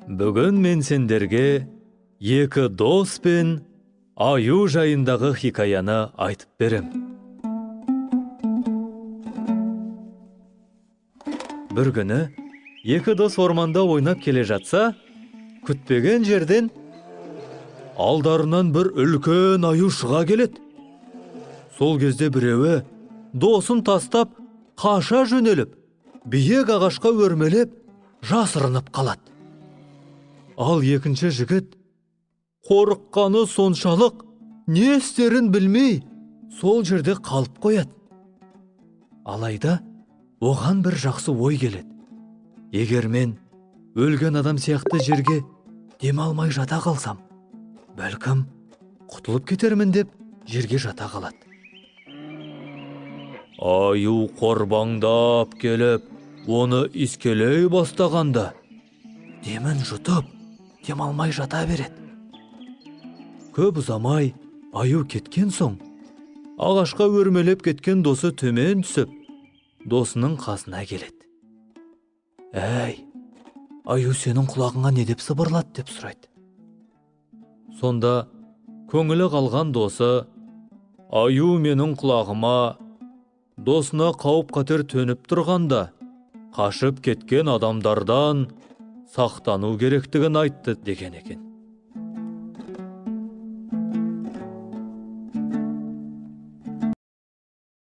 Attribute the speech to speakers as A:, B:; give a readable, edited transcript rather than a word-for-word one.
A: Бүгін мен сендерге екі дос пен аю жайындағы хикаяны айтып берем. Бір күні екі дос орманда ойнап келе жатса, күтпеген жерден алдарынан бір үлкен аю шыға келеді. Сол кезде біреуі досын тастап, қаша жөнеліп, биік ағашқа өрмелеп, жасырынып қалады. Ал екінші жігіт қорыққаны соншалық, не істерін білмей, сол жерде қалып қояды. Алайда оған бір жақсы ой келеді. Егер мен өлген адам сияқты жерге демалмай жата қалсам, бәлкім құтылып кетермін деп жерге жата қалады. Аю қорбаңдап келіп, оны искелей бастағанда, демін жұтып, демалмай жата береді. Көп ұзамай аю кеткен соң, ағашқа өрмелеп кеткен досы төмен түсіп, досының қасына келеді. «Әй, аю сенің құлағыңа не деп сыбырлады?» деп сұрайды. Сонда көңілі қалған досы, «Аю менің құлағыма досына қауіп-қатер төніп тұрғанда, қашып кеткен адамдардан сақтану керектігін айтты» деген екен.